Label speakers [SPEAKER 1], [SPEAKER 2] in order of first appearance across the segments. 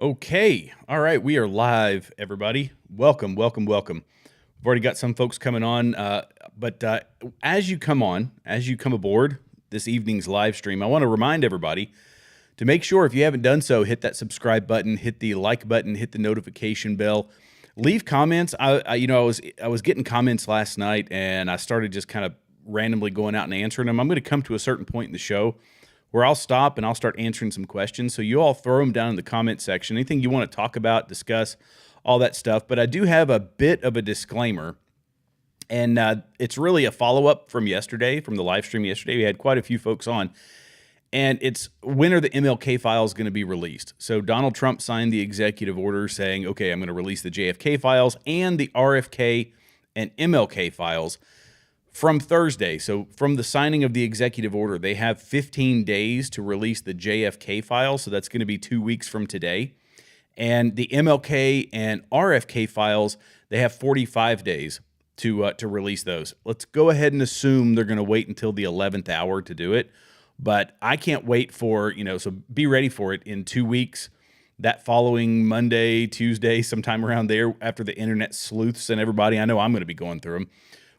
[SPEAKER 1] Okay. All right. We are live, everybody. Welcome, welcome, welcome. We've already got some folks coming on, but as you come aboard this evening's live stream, I want to remind everybody to make sure, if you haven't done so, hit that subscribe button, hit the like button, hit the notification bell, leave comments. I was getting comments last night, and I started just kind of randomly going out and answering them. I'm going to come to a certain point in the show where I'll stop and I'll start answering some questions. So you all throw them down in the comment section. Anything you want to talk about, discuss, all that stuff. But I do have a bit of a disclaimer, and it's really a follow-up from yesterday, from the live stream yesterday. We had quite a few folks on, and it's when are the MLK files going to be released? So Donald Trump signed the executive order saying, okay, I'm going to release the JFK files and the RFK and MLK files from Thursday. So from the signing of the executive order, they have 15 days to release the JFK files. So that's going to be 2 weeks from today. And the MLK and RFK files, they have 45 days to release those. Let's go ahead and assume they're going to wait until the 11th hour to do it. But I can't wait for, so be ready for it in 2 weeks. That following Monday, Tuesday, sometime around there, after the internet sleuths and everybody, I know I'm going to be going through them.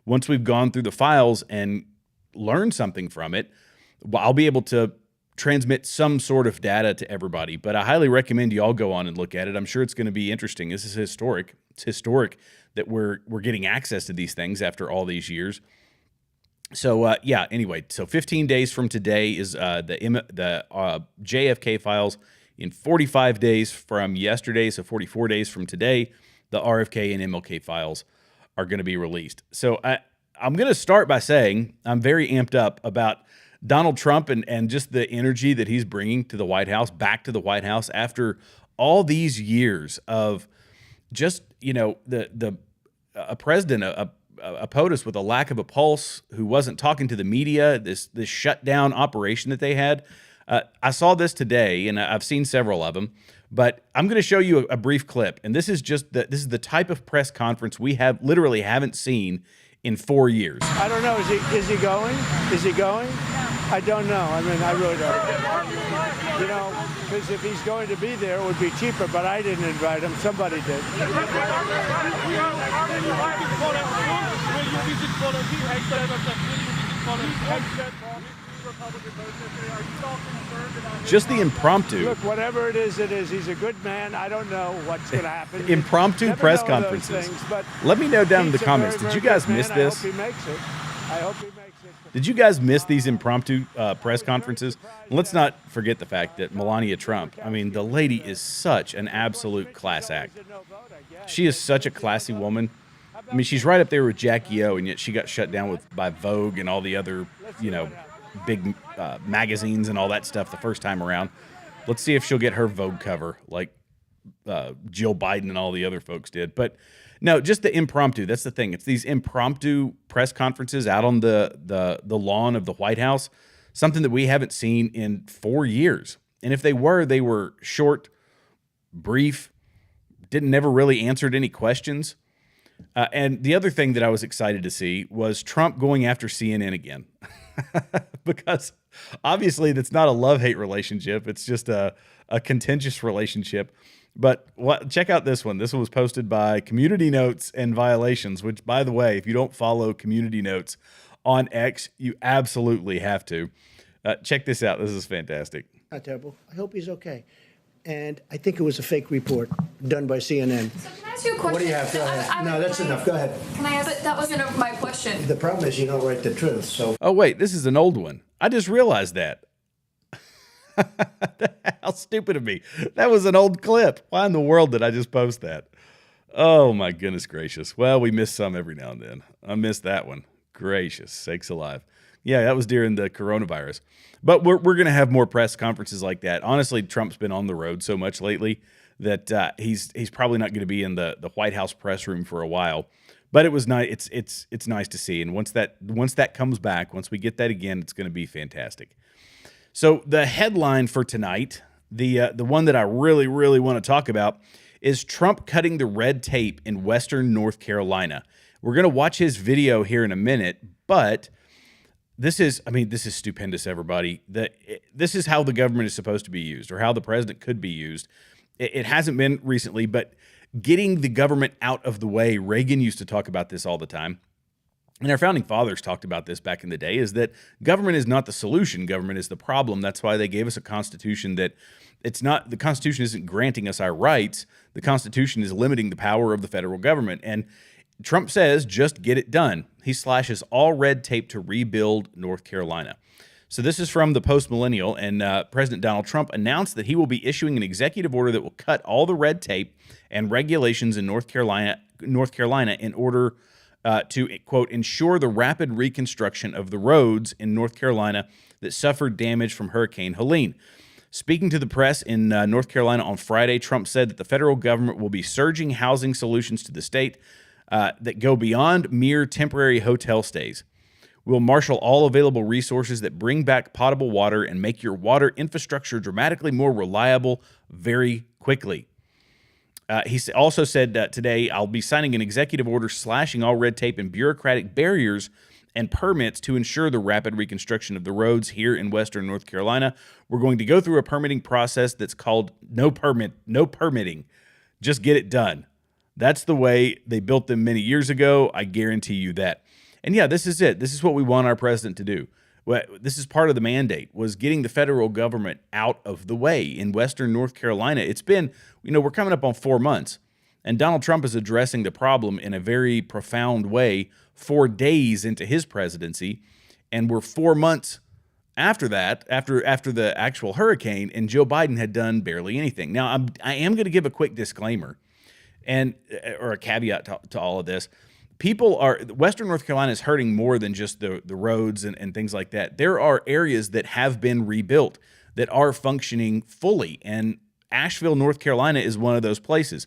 [SPEAKER 1] Once we've gone through the files and learned something from it, I'll be able to transmit some sort of data to everybody. But I highly recommend you all go on and look at it. I'm sure it's going to be interesting. This is historic. It's historic that we're getting access to these things after all these years. So anyway, so 15 days from today is the JFK files. In 45 days from yesterday, so 44 days from today, the RFK and MLK files are going to be released. So I'm going to start by saying I'm very amped up about Donald Trump and just the energy that he's bringing to the White House, back to the White House after all these years of just, a president, a POTUS with a lack of a pulse, who wasn't talking to the media, this shutdown operation that they had. I saw this today, and I've seen several of them, but I'm going to show you a brief clip. And this is the type of press conference we literally haven't seen in 4 years.
[SPEAKER 2] I don't know. Is he going? Is he going? I don't know. I mean, I really don't. Because if he's going to be there, it would be cheaper. But I didn't invite him. Somebody did.
[SPEAKER 1] Just the impromptu.
[SPEAKER 2] Look, whatever it is, he's a good man. I don't know what's going to happen.
[SPEAKER 1] Impromptu press conferences.
[SPEAKER 2] Things,
[SPEAKER 1] let me know down in the comments. Did you guys miss this?
[SPEAKER 2] I hope he makes it. I hope he makes it.
[SPEAKER 1] Did you guys miss these impromptu press conferences? And let's not forget the fact that Melania Trump, I mean, the lady is such an absolute class act. She is such a classy woman. I mean, she's right up there with Jackie O, and yet she got shut down by Vogue and all the other, big magazines and all that stuff the first time around. Let's see if she'll get her Vogue cover like Jill Biden and all the other folks did. But no, just the impromptu. That's the thing. It's these impromptu press conferences out on the lawn of the White House, something that we haven't seen in 4 years. And if they were short, brief, never really answered any questions. And the other thing that I was excited to see was Trump going after CNN again. Because obviously that's not a love-hate relationship. It's just a contentious relationship. But check out this one. This one was posted by Community Notes and Violations, which, by the way, if you don't follow Community Notes on X, you absolutely have to. Check this out. This is fantastic.
[SPEAKER 3] Not terrible. I hope he's okay. And I think it was a fake report done by CNN.
[SPEAKER 4] So can I ask you a question?
[SPEAKER 3] What do you have? Go ahead. No, that's enough. Go ahead.
[SPEAKER 4] Can I ask? But that wasn't my question.
[SPEAKER 3] The problem is you don't write the truth. So.
[SPEAKER 1] Oh, wait. This is an old one. I just realized that. How stupid of me. That was an old clip. Why in the world did I just post that? Oh, my goodness gracious. Well, we miss some every now and then. I missed that one. Gracious sakes alive. Yeah, that was during the coronavirus. But we're going to have more press conferences like that. Honestly, Trump's been on the road so much lately that he's probably not going to be in the White House press room for a while. But it was nice. It's nice to see. And once that comes back, once we get that again, it's going to be fantastic. So the headline for tonight, the one that I really, really want to talk about, is Trump cutting the red tape in Western North Carolina. We're going to watch his video here in a minute, but this is stupendous, everybody. This is how the government is supposed to be used, or how the president could be used. It hasn't been recently, but getting the government out of the way, Reagan used to talk about this all the time. And our founding fathers talked about this back in the day, is that government is not the solution. Government is the problem. That's why they gave us a constitution that the Constitution isn't granting us our rights. The Constitution is limiting the power of the federal government. And Trump says, just get it done. He slashes all red tape to rebuild North Carolina. So this is from the Post-Millennial, and President Donald Trump announced that he will be issuing an executive order that will cut all the red tape and regulations in North Carolina in order to, quote, ensure the rapid reconstruction of the roads in North Carolina that suffered damage from Hurricane Helene. Speaking to the press in North Carolina on Friday, Trump said that the federal government will be surging housing solutions to the state that go beyond mere temporary hotel stays. We'll marshal all available resources that bring back potable water and make your water infrastructure dramatically more reliable very quickly. He also said today, I'll be signing an executive order slashing all red tape and bureaucratic barriers and permits to ensure the rapid reconstruction of the roads here in Western North Carolina. We're going to go through a permitting process that's called no permitting. Just get it done. That's the way they built them many years ago. I guarantee you that. And yeah, this is it. This is what we want our president to do. Well, this is part of the mandate, was getting the federal government out of the way. In Western North Carolina, it's been, we're coming up on 4 months, and Donald Trump is addressing the problem in a very profound way 4 days into his presidency, and we're 4 months after that, after the actual hurricane, and Joe Biden had done barely anything. Now, I am going to give a quick disclaimer or a caveat to all of this. Western North Carolina is hurting more than just the roads and things like that. There are areas that have been rebuilt that are functioning fully, and Asheville, North Carolina is one of those places.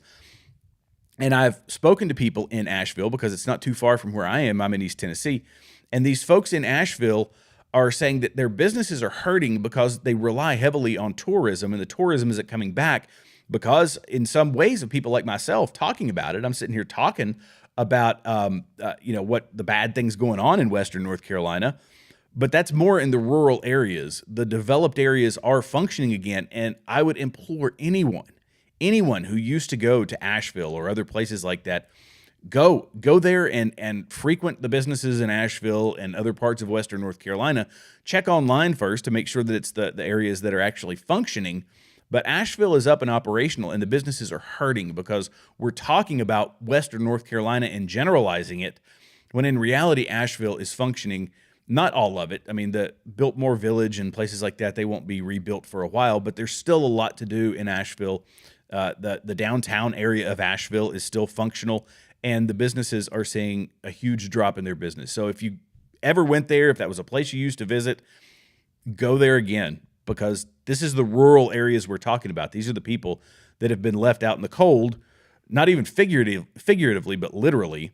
[SPEAKER 1] And I've spoken to people in Asheville because it's not too far from where I am. I'm in East Tennessee. And these folks in Asheville are saying that their businesses are hurting because they rely heavily on tourism, and the tourism isn't coming back because in some ways of people like myself talking about it, I'm sitting here talking about, what the bad things going on in Western North Carolina, but that's more in the rural areas. The developed areas are functioning again, and I would implore anyone who used to go to Asheville or other places like that, go there and frequent the businesses in Asheville and other parts of Western North Carolina. Check online first to make sure that it's the areas that are actually functioning. But Asheville is up and operational, and the businesses are hurting because we're talking about Western North Carolina and generalizing it, when in reality, Asheville is functioning. Not all of it. I mean, the Biltmore Village and places like that, they won't be rebuilt for a while, but there's still a lot to do in Asheville. The downtown area of Asheville is still functional, and the businesses are seeing a huge drop in their business. So if you ever went there, if that was a place you used to visit, go there again, because this is the rural areas we're talking about. These are the people that have been left out in the cold, not even figuratively, but literally,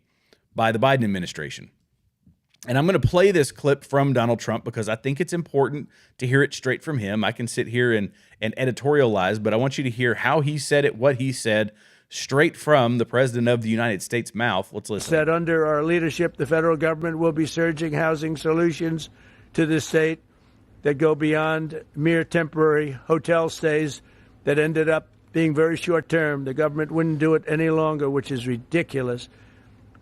[SPEAKER 1] by the Biden administration. And I'm going to play this clip from Donald Trump because I think it's important to hear it straight from him. I can sit here and editorialize, but I want you to hear how he said it, what he said, straight from the President of the United States' mouth. Let's listen.
[SPEAKER 2] Said under our leadership, the federal government will be surging housing solutions to the state that go beyond mere temporary hotel stays that ended up being very short term. The government wouldn't do it any longer, which is ridiculous.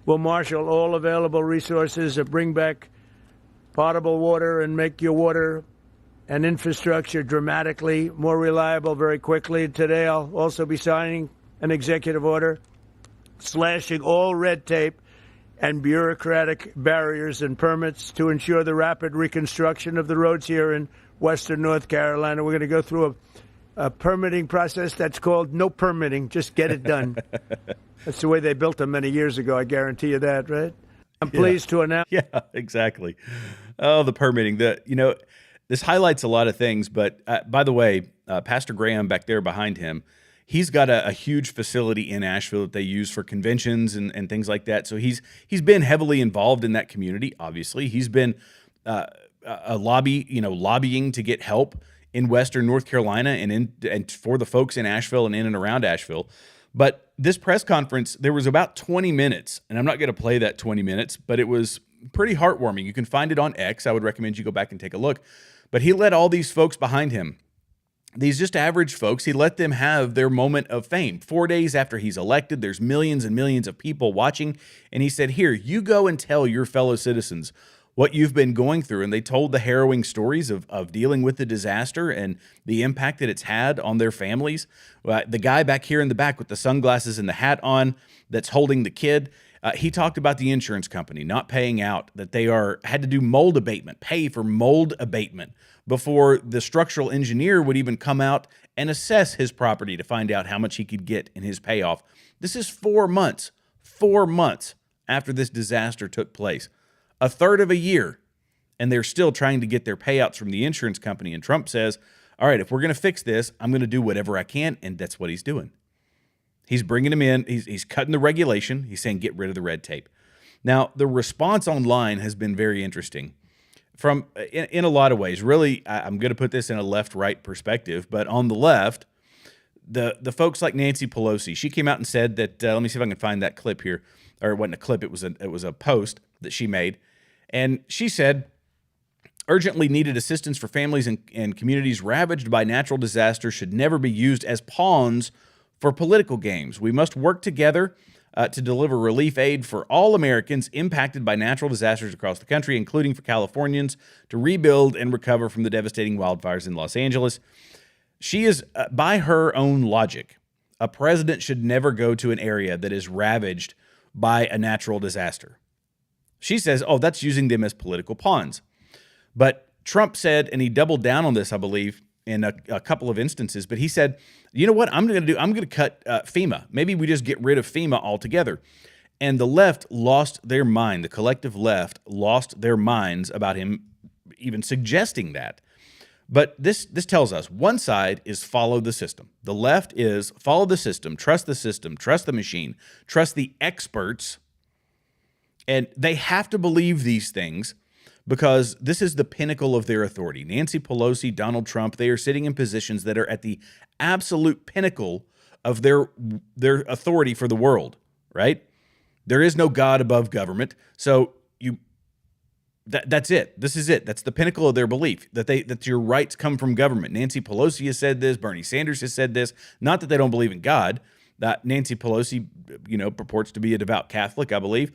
[SPEAKER 2] We'll marshal all available resources to bring back potable water and make your water and infrastructure dramatically more reliable very quickly. Today, I'll also be signing an executive order slashing all red tape and bureaucratic barriers and permits to ensure the rapid reconstruction of the roads here in Western North Carolina. We're going to go through a permitting process that's called no permitting. Just get it done. That's the way they built them many years ago. I guarantee you that, right? I'm pleased to announce.
[SPEAKER 1] Yeah, exactly. Oh, the permitting. This highlights a lot of things. But by the way, Pastor Graham back there behind him, he's got a huge facility in Asheville that they use for conventions and things like that. So he's been heavily involved in that community. Obviously, he's been lobbying to get help in Western North Carolina and for the folks in Asheville and in and around Asheville. But this press conference, there was about 20 minutes, and I'm not going to play that 20 minutes, but it was pretty heartwarming. You can find it on X. I would recommend you go back and take a look. But he let all these folks behind him, these just average folks, he let them have their moment of fame. 4 days after he's elected, there's millions and millions of people watching. And he said, here, you go and tell your fellow citizens what you've been going through. And they told the harrowing stories of dealing with the disaster and the impact that it's had on their families. The guy back here in the back with the sunglasses and the hat on that's holding the kid, he talked about the insurance company not paying out, that they had to do mold abatement, pay for mold abatement before the structural engineer would even come out and assess his property to find out how much he could get in his payoff. This is 4 months after this disaster took place, a third of a year, and they're still trying to get their payouts from the insurance company. And Trump says, all right, if we're going to fix this, I'm going to do whatever I can, and that's what he's doing. He's bringing them in. He's cutting the regulation. He's saying get rid of the red tape. Now, the response online has been very interesting. In a lot of ways, really, I'm going to put this in a left-right perspective, but on the left, the folks like Nancy Pelosi, she came out and said that, let me see if I can find that clip here, or it wasn't a clip, it was a post that she made, and she said, urgently needed assistance for families and communities ravaged by natural disasters should never be used as pawns for political games. We must work together to deliver relief aid for all Americans impacted by natural disasters across the country, including for Californians, to rebuild and recover from the devastating wildfires in Los Angeles. She is, by her own logic, a president should never go to an area that is ravaged by a natural disaster. She says, oh, that's using them as political pawns. But Trump said, and he doubled down on this, I believe, in a couple of instances, but he said, you know what I'm going to cut FEMA. Maybe we just get rid of FEMA altogether. And the left lost their mind. The collective left lost their minds about him even suggesting that. But this tells us one side is follow the system. The left is follow the system, trust the machine, trust the experts. And they have to believe these things because this is the pinnacle of their authority. Nancy Pelosi, Donald Trump, they are sitting in positions that are at the absolute pinnacle of their authority for the world, right? There is no God above government. So that's it. This is it. That's the pinnacle of their belief, that your rights come from government. Nancy Pelosi has said this. Bernie Sanders has said this. Not that they don't believe in God. That Nancy Pelosi, purports to be a devout Catholic, I believe.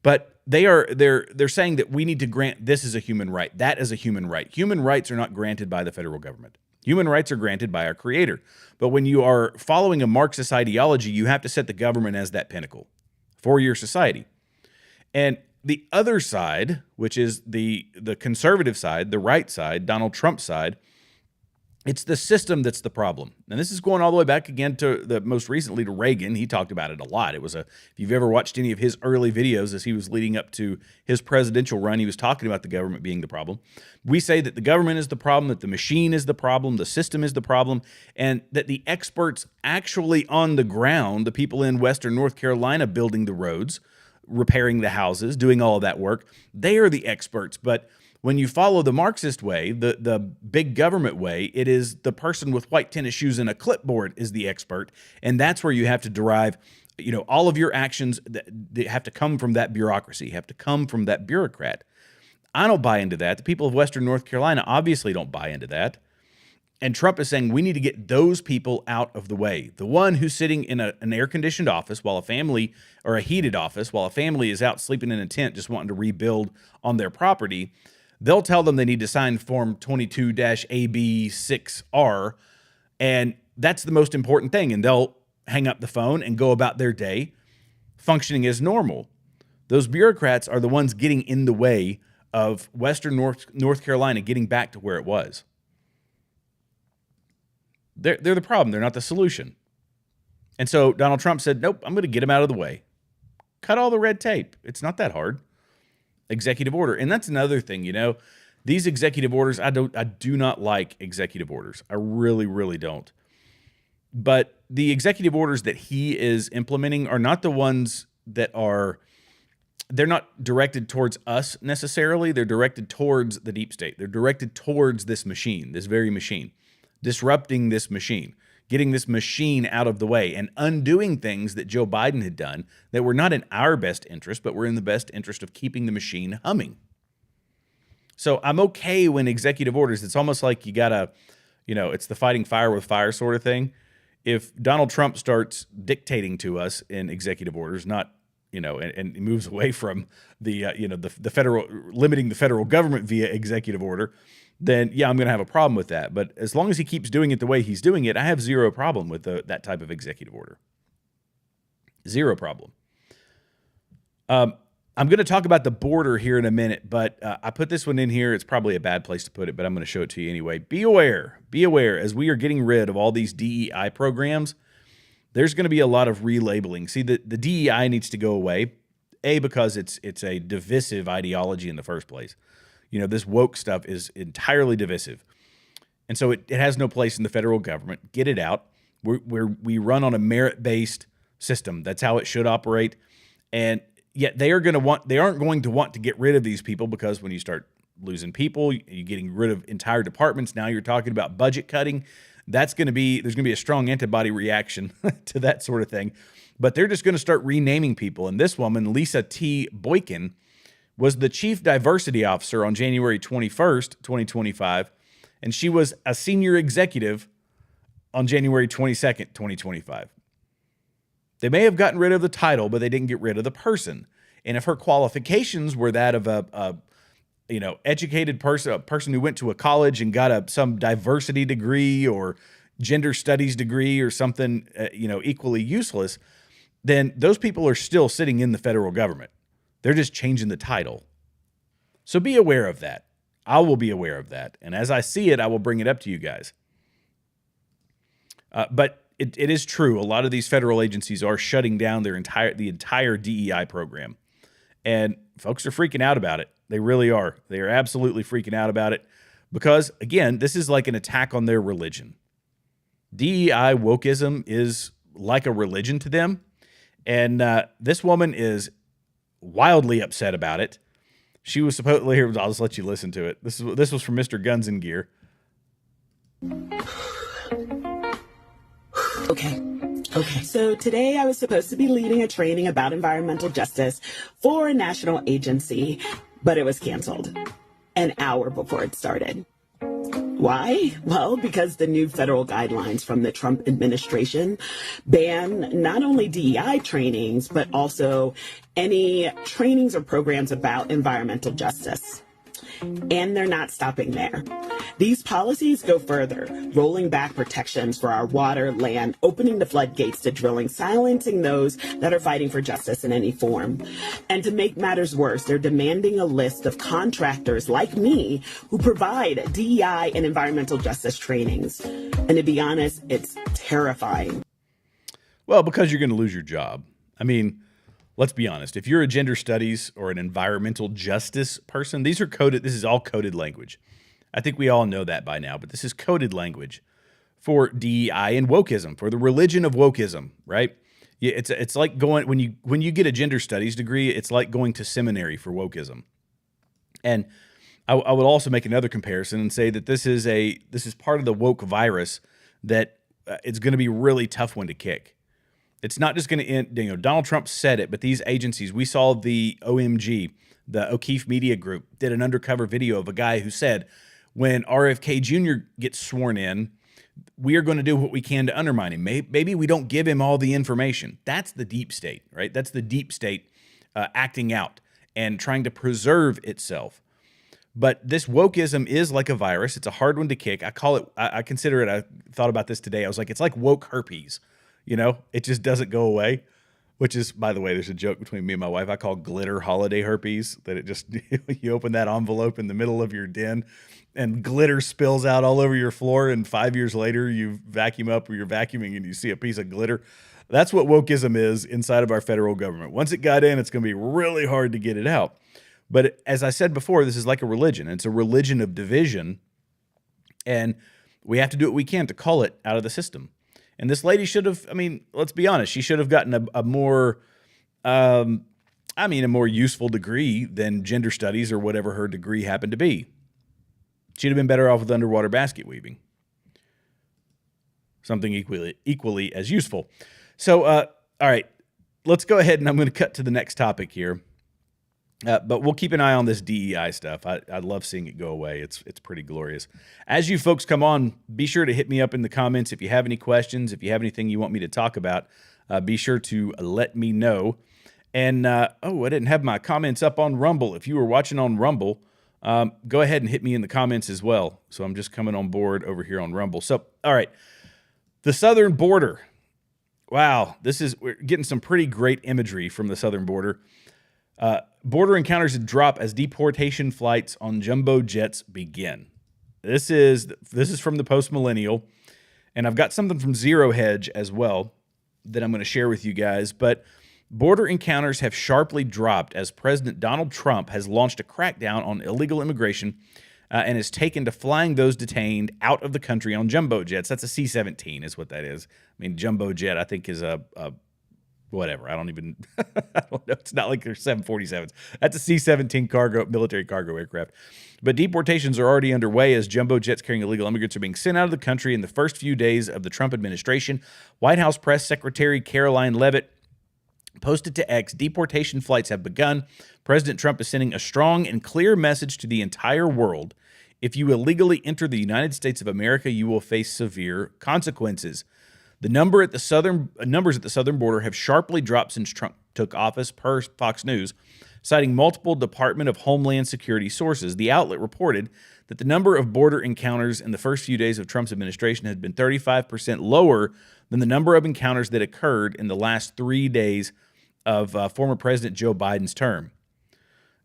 [SPEAKER 1] But they're saying that we need to grant this as a human right, that as a human right. Human rights are not granted by the federal government. Human rights are granted by our Creator. But when you are following a Marxist ideology, you have to set the government as that pinnacle for your society. And the other side, which is the conservative side, the right side, Donald Trump's side, it's the system that's the problem. And this is going all the way back again to most recently to Reagan. He talked about it a lot. If you've ever watched any of his early videos as he was leading up to his presidential run, he was talking about the government being the problem. We say that the government is the problem, that the machine is the problem, the system is the problem, and that the experts actually on the ground, the people in Western North Carolina building the roads, repairing the houses, doing all of that work, they are the experts. But when you follow the Marxist way, the big government way, it is the person with white tennis shoes and a clipboard is the expert. And that's where you have to derive, all of your actions that have to come from that bureaucracy, have to come from that bureaucrat. I don't buy into that. The people of Western North Carolina obviously don't buy into that. And Trump is saying we need to get those people out of the way. The one who's sitting in an air-conditioned office while a family, or a heated office, while a family is out sleeping in a tent just wanting to rebuild on their property, they'll tell them they need to sign Form 22-AB6R, and that's the most important thing. And they'll hang up the phone and go about their day functioning as normal. Those bureaucrats are the ones getting in the way of Western North Carolina getting back to where it was. They're the problem. They're not the solution. And so Donald Trump said, nope, I'm going to get them out of the way. Cut all the red tape. It's not that hard. Executive order. And that's another thing, these executive orders, I do not like executive orders. I really, really don't. But the executive orders that he is implementing are not the ones that they're not directed towards us necessarily. They're directed towards the deep state. They're directed towards this machine, this very machine, disrupting this machine, getting this machine out of the way and undoing things that Joe Biden had done that were not in our best interest, but were in the best interest of keeping the machine humming. So I'm okay when executive orders, it's almost like you gotta, it's the fighting fire with fire sort of thing. If Donald Trump starts dictating to us in executive orders, not, and moves away from the, the federal, limiting the federal government via executive order, then yeah, I'm going to have a problem with that. But as long as he keeps doing it the way he's doing it, I have zero problem with that type of executive order. Zero problem. I'm going to talk about the border here in a minute, but I put this one in here. It's probably a bad place to put it, but I'm going to show it to you anyway. Be aware, as we are getting rid of all these DEI programs, there's going to be a lot of relabeling. See, the DEI needs to go away, because it's a divisive ideology in the first place. This woke stuff is entirely divisive. And so it has no place in the federal government. Get it out. We run on a merit-based system. That's how it should operate. And yet they aren't going to want to get rid of these people, because when you start losing people, you're getting rid of entire departments. Now you're talking about budget cutting. There's going to be a strong antibody reaction to that sort of thing. But they're just going to start renaming people. And this woman, Lisa T. Boykin, was the chief diversity officer on January 21st, 2025, and she was a senior executive on January 22nd, 2025. They may have gotten rid of the title, but they didn't get rid of the person. And if her qualifications were that of a educated person, a person who went to a college and got some diversity degree or gender studies degree or something, equally useless, then those people are still sitting in the federal government. They're just changing the title. So be aware of that. I will be aware of that. And as I see it, I will bring it up to you guys. But it is true. A lot of these federal agencies are shutting down the entire DEI program. And folks are freaking out about it. They really are. They are absolutely freaking out about it because, again, this is like an attack on their religion. DEI wokeism is like a religion to them. And this woman is wildly upset about it. She was supposedly here. I'll just let you listen to it. This was from Mr. Guns and Gear.
[SPEAKER 5] Okay. So today I was supposed to be leading a training about environmental justice for a national agency, but it was canceled an hour before it started. Why? Well, because the new federal guidelines from the Trump administration ban not only DEI trainings, but also any trainings or programs about environmental justice. And they're not stopping there. These policies go further, rolling back protections for our water, land, opening the floodgates to drilling, silencing those that are fighting for justice in any form. And to make matters worse, they're demanding a list of contractors like me who provide DEI and environmental justice trainings. And to be honest, it's terrifying.
[SPEAKER 1] Well, because you're going to lose your job. I mean, let's be honest. If you're a gender studies or an environmental justice person, these are coded. This is all coded language. I think we all know that by now, but this is coded language for DEI and wokeism, for the religion of wokeism, right? Yeah, it's like going when you get a gender studies degree, it's like going to seminary for wokeism. And I would also make another comparison and say that this is part of the woke virus that it's going to be a really tough one to kick. It's not just going to end, Donald Trump said it, but these agencies, we saw the OMG, the O'Keefe Media Group, did an undercover video of a guy who said, when RFK Jr. gets sworn in, we are going to do what we can to undermine him. Maybe we don't give him all the information. That's the deep state, right? That's the deep state acting out and trying to preserve itself. But this wokeism is like a virus. It's a hard one to kick. I consider it, I thought about this today. I was like, it's like woke herpes. It just doesn't go away, which is, by the way, there's a joke between me and my wife. I call glitter holiday herpes, that it just, you open that envelope in the middle of your den and glitter spills out all over your floor. And 5 years later, you vacuum up or you're vacuuming and you see a piece of glitter. That's what wokeism is inside of our federal government. Once it got in, it's going to be really hard to get it out. But as I said before, this is like a religion. It's a religion of division. And we have to do what we can to call it out of the system. And this lady should have, let's be honest, she should have gotten a more useful degree than gender studies or whatever her degree happened to be. She'd have been better off with underwater basket weaving. something equally as useful. So, all right, let's go ahead and I'm going to cut to the next topic here. But we'll keep an eye on this DEI stuff. I love seeing it go away. It's pretty glorious. As you folks come on, be sure to hit me up in the comments if you have any questions. If you have anything you want me to talk about, be sure to let me know. And, I didn't have my comments up on Rumble. If you were watching on Rumble, go ahead and hit me in the comments as well. So I'm just coming on board over here on Rumble. So, all right, the southern border. Wow, we're getting some pretty great imagery from the southern border. Border encounters drop as deportation flights on jumbo jets begin. This is from the Post Millennial, and I've got something from Zero Hedge as well that I'm going to share with you guys. But border encounters have sharply dropped as President Donald Trump has launched a crackdown on illegal immigration and has taken to flying those detained out of the country on jumbo jets. That's a C-17 is what that is. I mean, jumbo jet, I think, is a whatever. I don't know. It's not like they're 747s. That's a C-17 military cargo aircraft. But deportations are already underway as jumbo jets carrying illegal immigrants are being sent out of the country in the first few days of the Trump administration. White House Press Secretary Caroline Leavitt posted to X, deportation flights have begun. President Trump is sending a strong and clear message to the entire world. If you illegally enter the United States of America, you will face severe consequences. The numbers at the southern border have sharply dropped since Trump took office, per Fox News, citing multiple Department of Homeland Security sources. The outlet reported that the number of border encounters in the first few days of Trump's administration had been 35% lower than the number of encounters that occurred in the last 3 days of former President Joe Biden's term.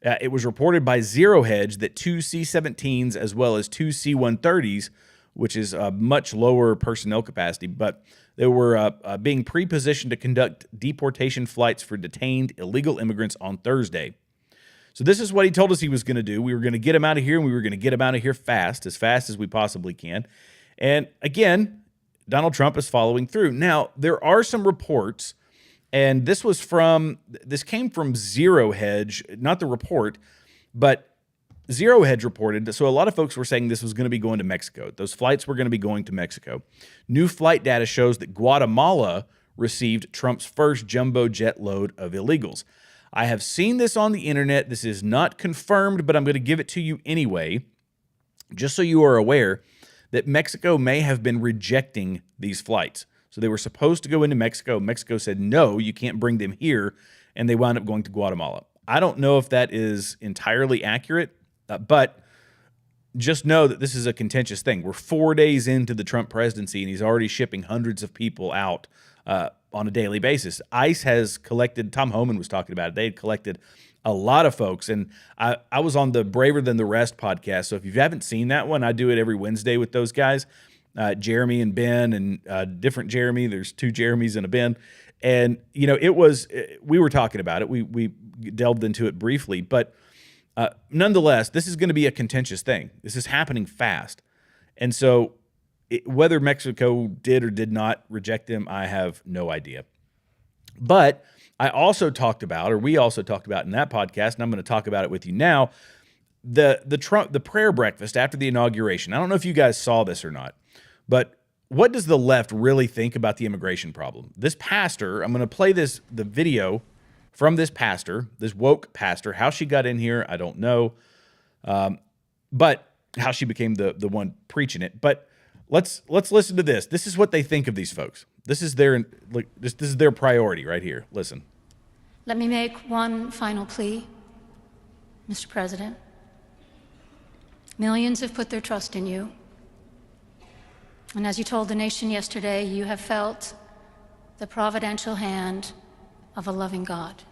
[SPEAKER 1] It was reported by Zero Hedge that 2 C-17s as well as 2 C-130s, which is a much lower personnel capacity, but they were being pre-positioned to conduct deportation flights for detained illegal immigrants on Thursday. So this is what he told us he was going to do. We were going to get him out of here, and we were going to get him out of here fast as we possibly can. And again, Donald Trump is following through. Now, there are some reports, and this came from Zero Hedge, not the report, but Zero Hedge reported, so a lot of folks were saying this was going to be going to Mexico. Those flights were going to be going to Mexico. New flight data shows that Guatemala received Trump's first jumbo jet load of illegals. I have seen this on the internet. This is not confirmed, but I'm going to give it to you anyway, just so you are aware that Mexico may have been rejecting these flights. So they were supposed to go into Mexico. Mexico said, no, you can't bring them here, and they wound up going to Guatemala. I don't know if that is entirely accurate, but just know that this is a contentious thing. We're 4 days into the Trump presidency, and he's already shipping hundreds of people out on a daily basis. ICE has collected, Tom Homan was talking about it, they had collected a lot of folks. And I was on the Braver Than the Rest podcast, so if you haven't seen that one, I do it every Wednesday with those guys, Jeremy and Ben, and different Jeremy. There's 2 Jeremys and a Ben. And, you know, we were talking about it. We delved into it briefly, but nonetheless, this is going to be a contentious thing. This is happening fast. And so whether Mexico did or did not reject him, I have no idea. But we also talked about in that podcast, and I'm going to talk about it with you now, the prayer breakfast after the inauguration. I don't know if you guys saw this or not, but what does the left really think about the immigration problem? This pastor, I'm going to play the video from this pastor, this woke pastor. How she got in here, I don't know, but how she became the one preaching it. But let's listen to this. This is what they think of these folks. This is their priority right here. Listen.
[SPEAKER 6] Let me make one final plea, Mr. President. Millions have put their trust in you. And as you told the nation yesterday, you have felt the providential hand of a loving God.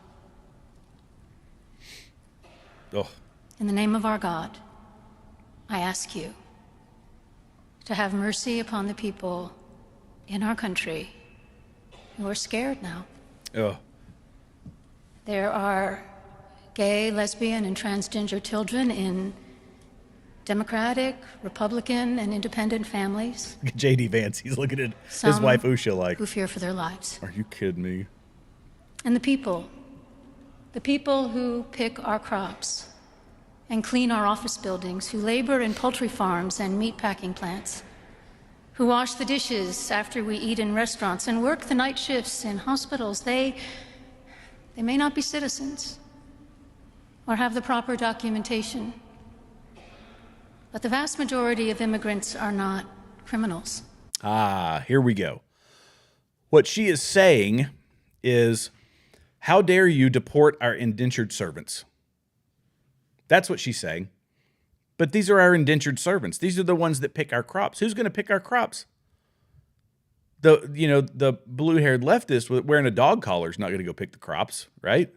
[SPEAKER 1] Oh.
[SPEAKER 6] In the name of our God, I ask you to have mercy upon the people in our country who are scared now.
[SPEAKER 1] Oh.
[SPEAKER 6] There are gay, lesbian, and transgender children in Democratic, Republican, and independent families.
[SPEAKER 1] Look at J.D. Vance. He's looking at his wife, Usha, like,
[SPEAKER 6] who fear for their lives.
[SPEAKER 1] Are you kidding me?
[SPEAKER 6] And the people who pick our crops and clean our office buildings, who labor in poultry farms and meat packing plants, who wash the dishes after we eat in restaurants and work the night shifts in hospitals, they may not be citizens or have the proper documentation, but the vast majority of immigrants are not criminals.
[SPEAKER 1] Ah, here we go. What she is saying is, how dare you deport our indentured servants? That's what she's saying. But these are our indentured servants. These are the ones that pick our crops. Who's going to pick our crops? The blue-haired leftist wearing a dog collar is not going to go pick the crops, right?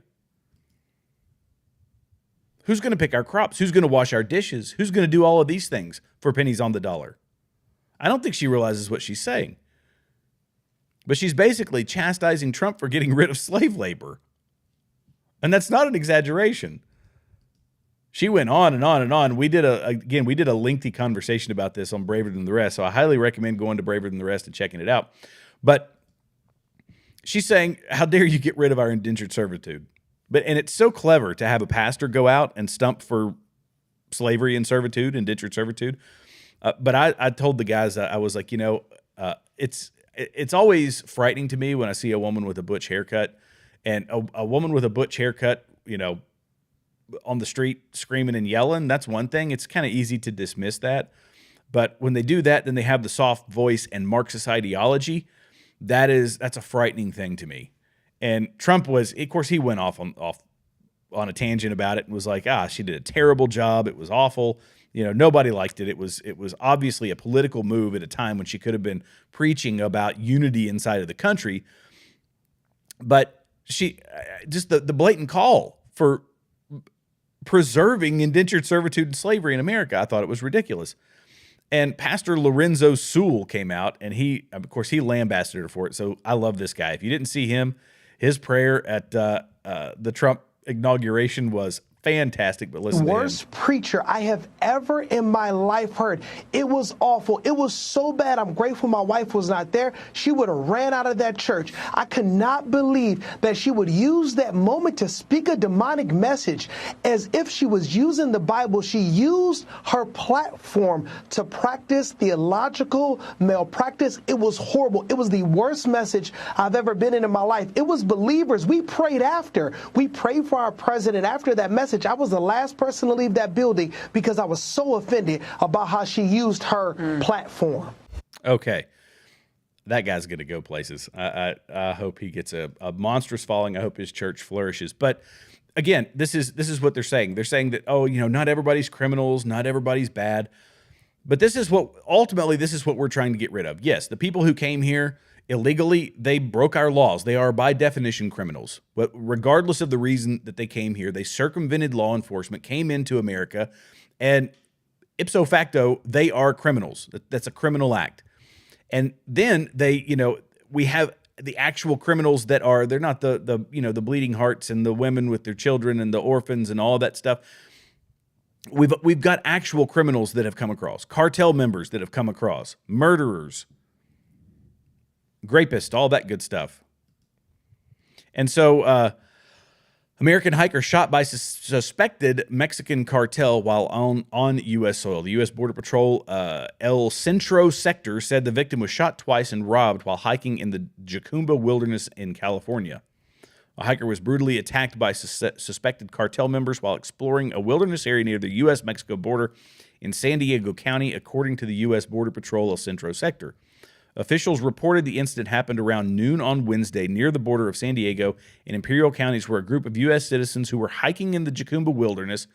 [SPEAKER 1] Who's going to pick our crops? Who's going to wash our dishes? Who's going to do all of these things for pennies on the dollar? I don't think she realizes what she's saying. But she's basically chastising Trump for getting rid of slave labor. And that's not an exaggeration. She went on and on and on. We did a lengthy conversation about this on Braver Than the Rest, so I highly recommend going to Braver Than the Rest and checking it out. But she's saying, how dare you get rid of our indentured servitude? And it's so clever to have a pastor go out and stump for slavery and servitude, indentured servitude. But I told the guys, I was like, it's always frightening to me when I see a woman with a butch haircut, and a woman with a butch haircut, on the street screaming and yelling. That's one thing. It's kind of easy to dismiss that. But when they do that, then they have the soft voice and Marxist ideology. That's a frightening thing to me. And Trump of course, he went off on a tangent about it and was like, she did a terrible job. It was awful. Nobody liked it. It was obviously a political move at a time when she could have been preaching about unity inside of the country. But she just the blatant call for preserving indentured servitude and slavery in America, I thought it was ridiculous. And Pastor Lorenzo Sewell came out, and he lambasted her for it. So I love this guy. If you didn't see him, his prayer at the Trump inauguration was fantastic, but listen to him.
[SPEAKER 7] Worst preacher I have ever in my life heard. It was awful. It was so bad. I'm grateful my wife was not there. She would have ran out of that church. I could not believe that she would use that moment to speak a demonic message as if she was using the Bible. She used her platform to practice theological malpractice. It was horrible. It was the worst message I've ever been in my life. It was believers. We prayed after. We prayed for our president after that message. I was the last person to leave that building because I was so offended about how she used her platform.
[SPEAKER 1] Okay. That guy's going to go places. I hope he gets a monstrous following. I hope his church flourishes. But again, this is what they're saying. They're saying that, not everybody's criminals, not everybody's bad. But this is what we're trying to get rid of. Yes, the people who came here illegally, they broke our laws. They are by definition criminals. But regardless of the reason that they came here, they circumvented law enforcement, came into America, and ipso facto, they are criminals. That's a criminal act. And then we have the actual criminals they're not the bleeding hearts and the women with their children and the orphans and all that stuff. We've got actual criminals that have come across, cartel members that have come across, murderers, rapists, all that good stuff. And so American hiker shot by suspected Mexican cartel while on U.S. soil. The U.S. Border Patrol El Centro sector said the victim was shot twice and robbed while hiking in the Jacumba wilderness in California. A hiker was brutally attacked by suspected cartel members while exploring a wilderness area near the U.S.-Mexico border in San Diego County, according to the U.S. Border Patrol El Centro sector. Officials reported the incident happened around noon on Wednesday near the border of San Diego and Imperial counties, where a group of U.S. citizens who were hiking in the Jacumba wilderness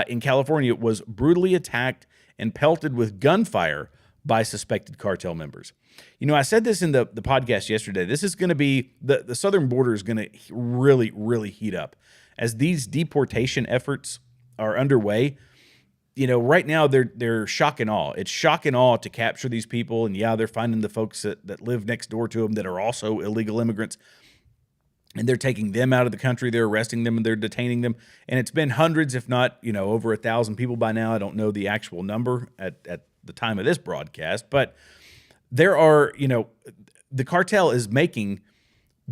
[SPEAKER 1] in California was brutally attacked and pelted with gunfire by suspected cartel members. I said this in the podcast yesterday. This is going to be, the southern border is going to really, really heat up. As these deportation efforts are underway, right now they're shock and awe. It's shock and awe to capture these people. And they're finding the folks that live next door to them that are also illegal immigrants. And they're taking them out of the country. They're arresting them and they're detaining them. And it's been hundreds, if not, over 1,000 people by now. I don't know the actual number at the time of this broadcast. But there are, the cartel is making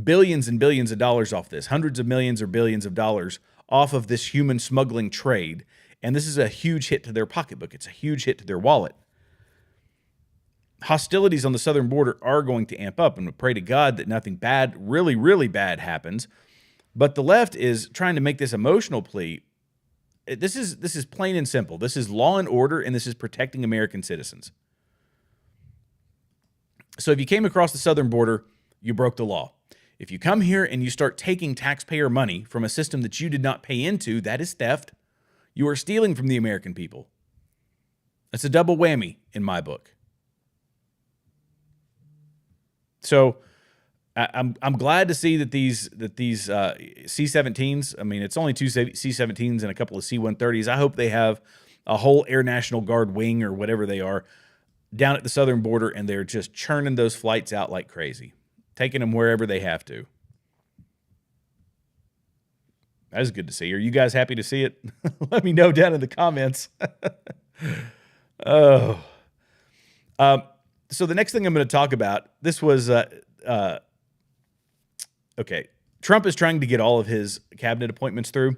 [SPEAKER 1] billions and billions of dollars off this. Hundreds of millions or billions of dollars off of this human smuggling trade. And this is a huge hit to their pocketbook. It's a huge hit to their wallet. hostilities on the southern border are going to amp up, and we pray to God that nothing bad, really, really bad happens. But the left is trying to make this emotional plea. This is plain and simple. This is law and order, and this is protecting American citizens. So if you came across the southern border, you broke the law. If you come here and you start taking taxpayer money from a system that you did not pay into, that is theft. You are stealing from the American people. That's a double whammy in my book. So I'm glad to see that these C-17s, I mean, it's only two C-17s and a couple of C-130s. I hope they have a whole Air National Guard wing or whatever they are down at the southern border, and they're just churning those flights out like crazy, taking them wherever they have to. That is good to see. Are you guys happy to see it? Let me know down in the comments. So the next thing I'm going to talk about, this was, okay, Trump is trying to get all of his cabinet appointments through,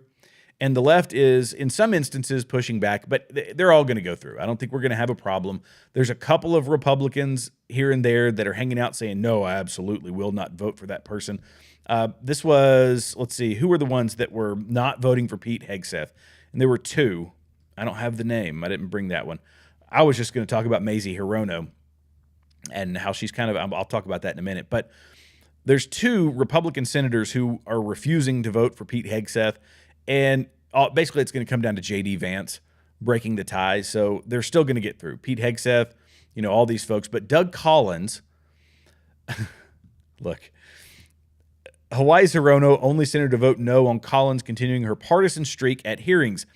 [SPEAKER 1] and the left is, in some instances, pushing back, but they're all going to go through. I don't think we're going to have a problem. There's a couple of Republicans here and there that are hanging out saying, no, I absolutely will not vote for that person. This was, let's see, who were the ones that were not voting for Pete Hegseth? And there were two. I don't have the name. I didn't bring that one. I was just going to talk about Mazie Hirono and how she's kind of, I'll talk about that in a minute. But there's two Republican senators who are refusing to vote for Pete Hegseth. And basically it's going to come down to J.D. Vance breaking the ties. So they're still going to get through. Pete Hegseth, you know, all these folks. But Doug Collins, look, Hawaii's Hirono, only senator to vote no on Collins continuing her partisan streak at hearings.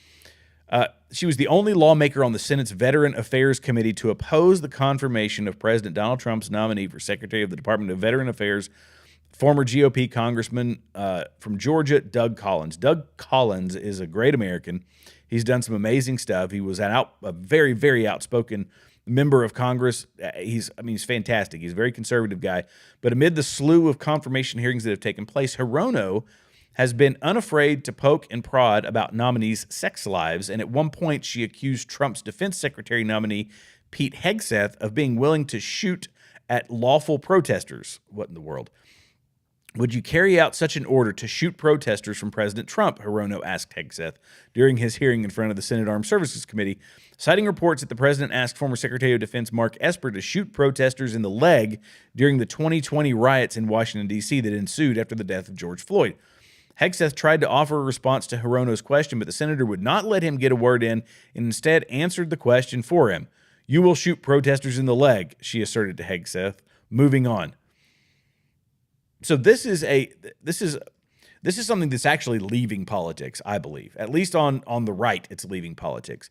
[SPEAKER 1] She was the only lawmaker on the Senate's Veteran Affairs Committee to oppose the confirmation of President Donald Trump's nominee for Secretary of the Department of Veteran Affairs, former GOP Congressman from Georgia, Doug Collins. Doug Collins is a great American. He's done some amazing stuff. He was a very, very outspoken member of Congress. He's fantastic. He's a very conservative guy. But amid the slew of confirmation hearings that have taken place, Hirono has been unafraid to poke and prod about nominees' sex lives, and at one point she accused Trump's defense secretary nominee, Pete Hegseth, of being willing to shoot at lawful protesters. What in the world? Would you carry out such an order to shoot protesters from President Trump? Hirono asked Hegseth during his hearing in front of the Senate Armed Services Committee, citing reports that the president asked former Secretary of Defense Mark Esper to shoot protesters in the leg during the 2020 riots in Washington, D.C. that ensued after the death of George Floyd. Hegseth tried to offer a response to Hirono's question, but the senator would not let him get a word in and instead answered the question for him. You will shoot protesters in the leg, she asserted to Hegseth. Moving on. So this is something that's actually leaving politics, I believe. At least on the right, it's leaving politics.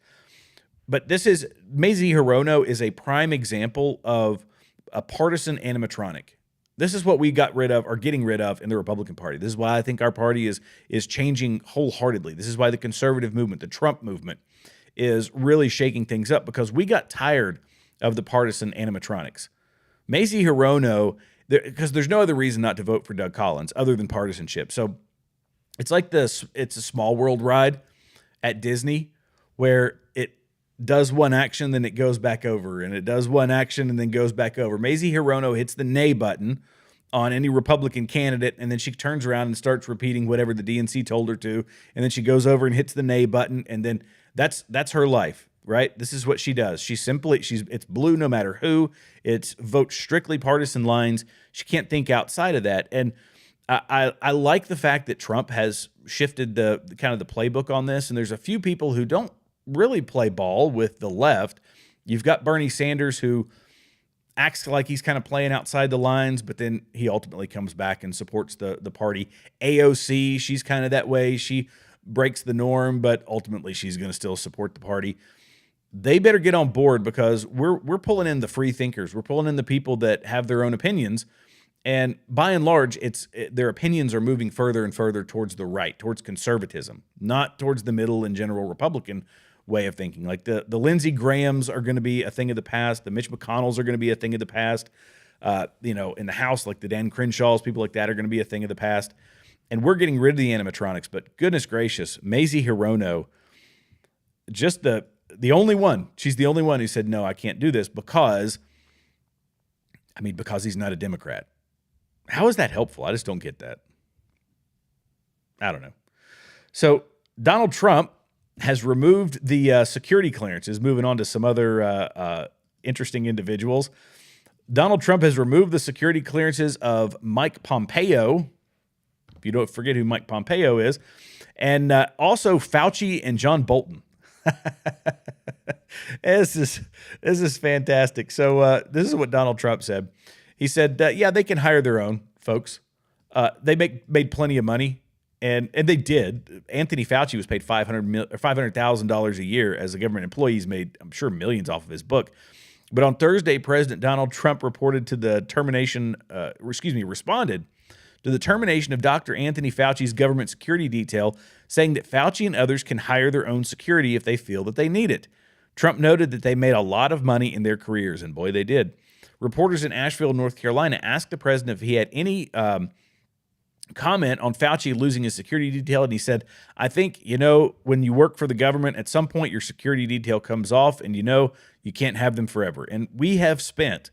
[SPEAKER 1] But Mazie Hirono is a prime example of a partisan animatronic. This is what we got rid of, or getting rid of, in the Republican Party. This is why I think our party is changing wholeheartedly. This is why the conservative movement, the Trump movement, is really shaking things up, because we got tired of the partisan animatronics. Mazie Hirono, because there's no other reason not to vote for Doug Collins other than partisanship. So it's like this, it's a Small World ride at Disney where it does one action, then it goes back over, and it does one action and then goes back over. Mazie Hirono hits the nay button on any Republican candidate, and then she turns around and starts repeating whatever the DNC told her to, and then she goes over and hits the nay button, and then that's her life, right? This is what she does. It's blue no matter who. It's vote strictly partisan lines. She can't think outside of that. And I like the fact that Trump has shifted the kind of the playbook on this, and there's a few people who don't really play ball with the left. You've got Bernie Sanders, who acts like he's kind of playing outside the lines, but then he ultimately comes back and supports the party. AOC, she's kind of that way. She breaks the norm, but ultimately she's going to still support the party. They better get on board, because we're pulling in the free thinkers. We're pulling in the people that have their own opinions. And by and large, their opinions are moving further and further towards the right, towards conservatism, not towards the middle and general Republican way of thinking. Like the Lindsey Grahams are going to be a thing of the past. The Mitch McConnells are going to be a thing of the past. In the House, like the Dan Crenshaws, people like that are going to be a thing of the past. And we're getting rid of the animatronics. But goodness gracious, Mazie Hirono, just the only one. She's the only one who said, no, I can't do this, because I mean, because he's not a Democrat. How is that helpful? I just don't get that. I don't know. So Donald Trump has removed the security clearances, moving on to some other interesting individuals. Donald Trump has removed the security clearances of Mike Pompeo. If you don't forget who Mike Pompeo is, and also Fauci and John Bolton. This is fantastic. So this is what Donald Trump said. He said, yeah, they can hire their own folks. They made plenty of money, and they did. Anthony Fauci was paid $500,000 a year as a government employee. He's made, I'm sure, millions off of his book. But on Thursday, President Donald Trump responded to the termination of Dr. Anthony Fauci's government security detail, saying that Fauci and others can hire their own security if they feel that they need it. Trump noted that they made a lot of money in their careers, and boy, they did. Reporters in Asheville, North Carolina, asked the president if he had any comment on Fauci losing his security detail, and he said, I think, when you work for the government, at some point your security detail comes off, and you can't have them forever. And we have spent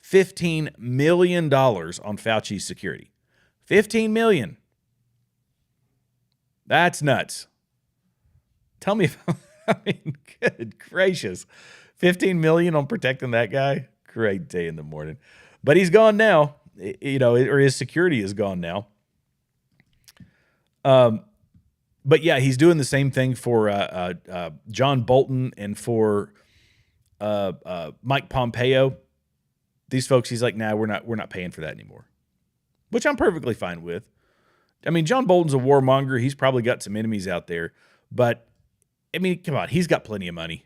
[SPEAKER 1] $15 million on Fauci's security. $15 million. That's nuts. Tell me good gracious. $15 million on protecting that guy? Great day in the morning. But he's gone now, or his security is gone now. But yeah, he's doing the same thing for John Bolton and for Mike Pompeo. These folks, he's like, nah, we're not paying for that anymore. Which I'm perfectly fine with. I mean, John Bolton's a warmonger. He's probably got some enemies out there. But, I mean, come on. He's got plenty of money.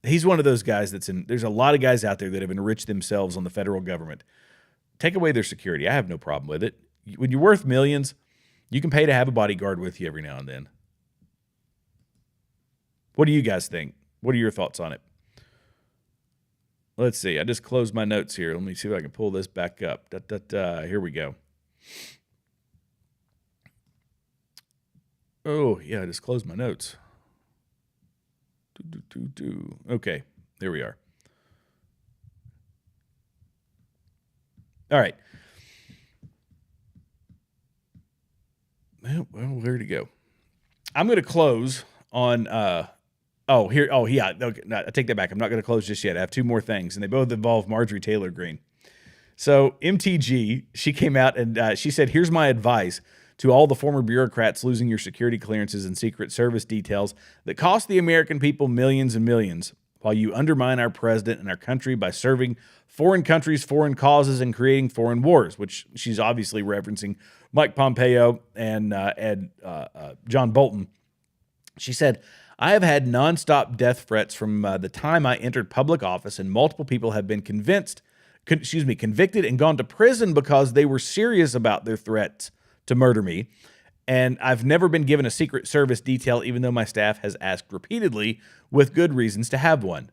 [SPEAKER 1] He's one of those guys there's a lot of guys out there that have enriched themselves on the federal government. Take away their security. I have no problem with it. When you're worth millions, you can pay to have a bodyguard with you every now and then. What do you guys think? What are your thoughts on it? Let's see. I just closed my notes here. Let me see if I can pull this back up. Here we go. Oh, yeah, I just closed my notes. Okay, there we are. All right. Well, where to go? I'm going to close on yeah. Okay, no, I take that back. I'm not going to close just yet. I have two more things, and they both involve Margery Taylor Greene. So MTG, she came out and she said, here's my advice to all the former bureaucrats losing your security clearances and Secret Service details that cost the American people millions and millions, while you undermine our president and our country by serving foreign countries, foreign causes, and creating foreign wars, which she's obviously referencing Mike Pompeo and John Bolton. She said, I have had nonstop death threats from the time I entered public office, and multiple people have been convicted and gone to prison because they were serious about their threats to murder me. And I've never been given a Secret Service detail, even though my staff has asked repeatedly with good reasons to have one.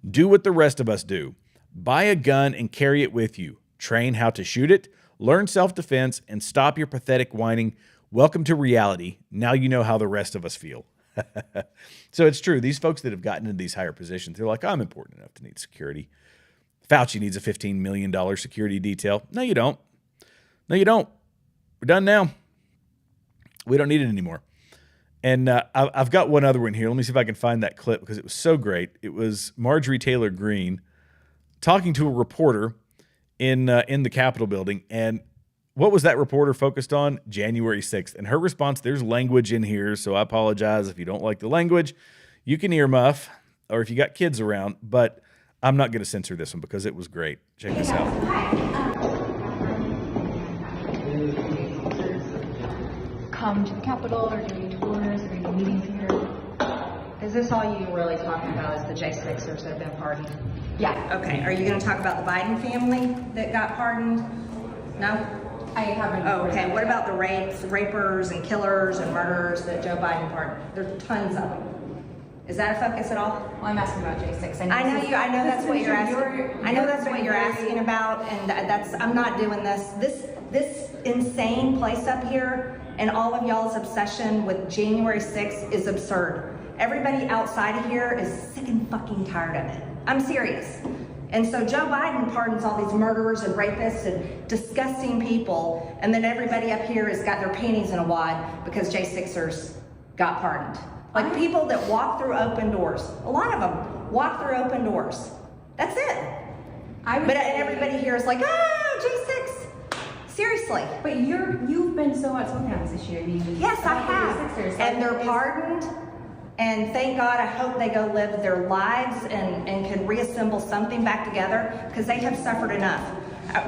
[SPEAKER 1] Do what the rest of us do. Buy a gun and carry it with you. Train how to shoot it. Learn self-defense and stop your pathetic whining. Welcome to reality. Now you know how the rest of us feel. So it's true. These folks that have gotten into these higher positions, they're like, I'm important enough to need security. Fauci needs a $15 million security detail. No, you don't. No, you don't. We're done now. We don't need it anymore. And I've got one other one here. Let me see if I can find that clip because it was so great. It was Margery Taylor Greene talking to a reporter in the Capitol building. And what was that reporter focused on? January 6th. And her response, there's language in here, so I apologize if you don't like the language. You can earmuff, or if you got kids around, but I'm not going to censor this one because it was great. Check this out.
[SPEAKER 8] Come to the Capitol or do tours or do meetings here?
[SPEAKER 9] Is this all you really talking about is the J6ers that have been pardoned?
[SPEAKER 8] Yeah.
[SPEAKER 9] Okay, are you going to talk about the Biden family that got pardoned? No?
[SPEAKER 8] I haven't.
[SPEAKER 9] Oh, okay, what about the rapers and killers and murderers that Joe Biden pardoned? There's tons of them. Is that a focus at all?
[SPEAKER 8] Well, I'm asking about J6.
[SPEAKER 9] I know that's what you're asking. I know that's what you're asking about, and I'm not doing this. This insane place up here and all of y'all's obsession with January 6th is absurd. Everybody outside of here is sick and fucking tired of it. I'm serious. And so Joe Biden pardons all these murderers and rapists and disgusting people, and then everybody up here has got their panties in a wad because J6ers got pardoned. Like people that walk through open doors. A lot of them walk through open doors. That's it. But everybody here is like, J6. Seriously.
[SPEAKER 8] But you've been so outspoken on this issue. I mean,
[SPEAKER 9] yes, I have. And they're pardoned. And thank God, I hope they go live their lives and can reassemble something back together, because they have suffered enough.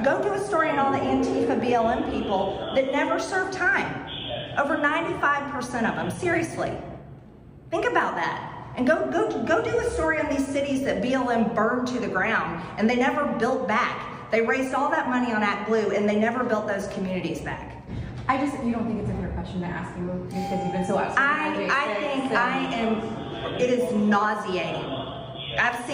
[SPEAKER 9] Go do a story on all the Antifa BLM people that never served time. Over 95% of them. Seriously. Think about that. And go do a story on these cities that BLM burned to the ground and they never built back. They raised all that money on ActBlue and they never built those communities back.
[SPEAKER 8] You don't think it's a fair question to ask you because you've been so outspoken.
[SPEAKER 9] It is nauseating. I've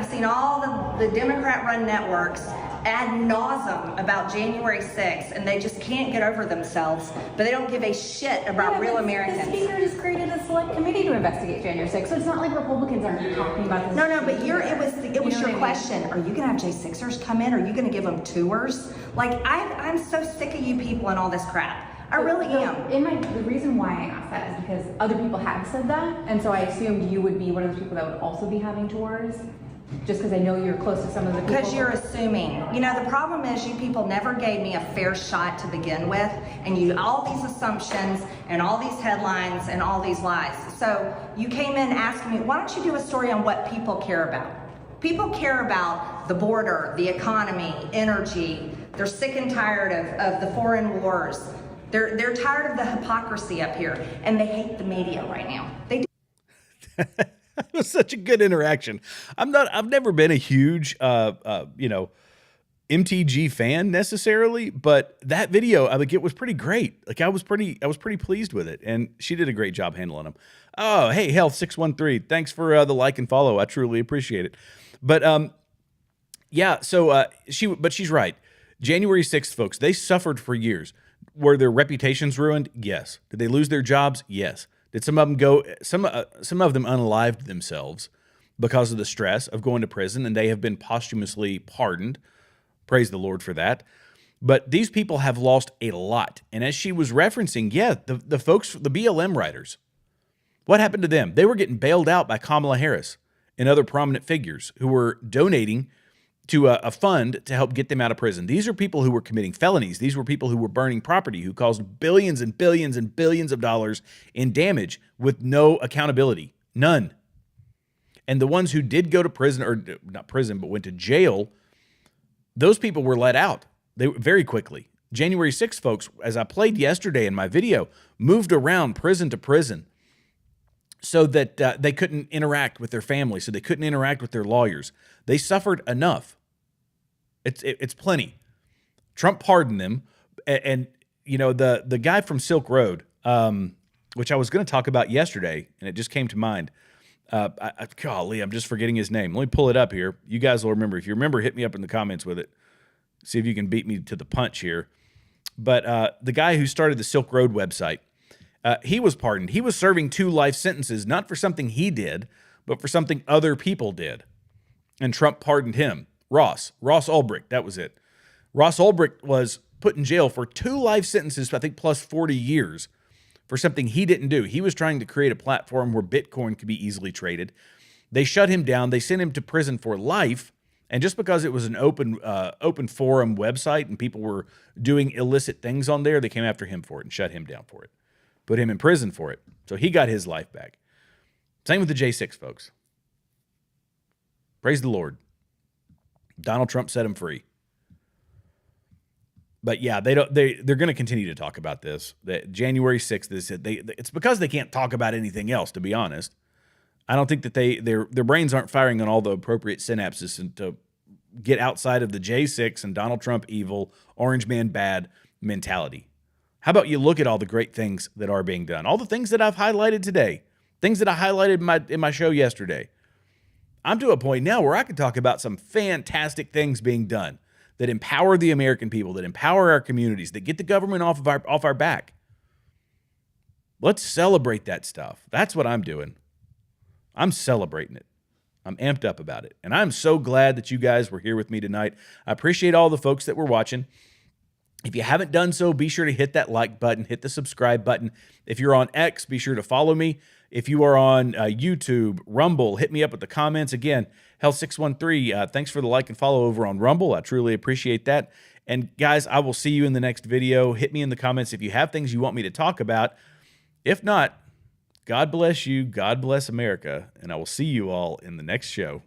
[SPEAKER 9] seen all the Democrat-run networks ad nauseum about January 6th, and they just can't get over themselves, but they don't give a shit about real Americans.
[SPEAKER 8] The speaker just created a select committee to investigate January 6th, so it's not like Republicans aren't talking about this.
[SPEAKER 9] No, but it was your question. Are you gonna have J6ers come in? Are you gonna give them tours? Like, I'm so sick of you people and all this crap. I really am.
[SPEAKER 8] The reason why I asked that is because other people have said that, and so I assumed you would be one of those people that would also be having tours. Just because I know you're close to some of the people.
[SPEAKER 9] Because you're assuming. You know, the problem is you people never gave me a fair shot to begin with, and all these assumptions and all these headlines and all these lies. So you came in asking me, why don't you do a story on what people care about? People care about the border, the economy, energy. They're sick and tired of the foreign wars. They're tired of the hypocrisy up here, and they hate the media right now. They do.
[SPEAKER 1] It was such a good interaction. I've never been a huge, MTG fan necessarily, but that video, it was pretty great. Like I was pretty pleased with it, and she did a great job handling them. Oh, hey, Health 613, thanks for the like and follow. I truly appreciate it. But yeah, so she's right. January 6th, folks, they suffered for years. Were their reputations ruined? Yes. Did they lose their jobs? Yes. Did some of them go? Some of them unalived themselves because of the stress of going to prison, and they have been posthumously pardoned. Praise the Lord for that. But these people have lost a lot. And as she was referencing, the folks, the BLM writers, what happened to them? They were getting bailed out by Kamala Harris and other prominent figures who were donating to a fund to help get them out of prison. These are people who were committing felonies. These were people who were burning property, who caused billions and billions and billions of dollars in damage with no accountability. None. And the ones who did go to prison, or not prison, but went to jail, those people were let out. They very quickly. January 6th, folks, as I played yesterday in my video, moved around prison to prison so that they couldn't interact with their family, so they couldn't interact with their lawyers. They suffered enough. It's plenty. Trump pardoned them, and the guy from Silk Road, which I was going to talk about yesterday, and it just came to mind. Golly, I'm just forgetting his name. Let me pull it up here. You guys will remember. If you remember, hit me up in the comments with it. See if you can beat me to the punch here. But the guy who started the Silk Road website, he was pardoned. He was serving 2 life sentences, not for something he did, but for something other people did. And Trump pardoned him. Ross Ulbricht, that was it. Ross Ulbricht was put in jail for 2 life sentences, I think plus 40 years, for something he didn't do. He was trying to create a platform where Bitcoin could be easily traded. They shut him down. They sent him to prison for life. And just because it was an open forum website and people were doing illicit things on there, they came after him for it and shut him down for it. Put him in prison for it. So he got his life back. Same with the J6, folks. Praise the Lord. Donald Trump set him free. But yeah, they're going to continue to talk about this. That January 6th, it's because they can't talk about anything else, to be honest. I don't think that their brains aren't firing on all the appropriate synapses and to get outside of the J6 and Donald Trump evil, orange man bad mentality. How about you look at all the great things that are being done? All the things that I've highlighted today, things that I highlighted in my show yesterday. I'm to a point now where I can talk about some fantastic things being done that empower the American people, that empower our communities, that get the government off our back. Let's celebrate that stuff. That's what I'm doing. I'm celebrating it. I'm amped up about it. And I'm so glad that you guys were here with me tonight. I appreciate all the folks that were watching. If you haven't done so, be sure to hit that like button, hit the subscribe button. If you're on X, be sure to follow me. If you are on YouTube, Rumble, hit me up with the comments. Again, Hell613, thanks for the like and follow over on Rumble. I truly appreciate that. And guys, I will see you in the next video. Hit me in the comments if you have things you want me to talk about. If not, God bless you, God bless America, and I will see you all in the next show.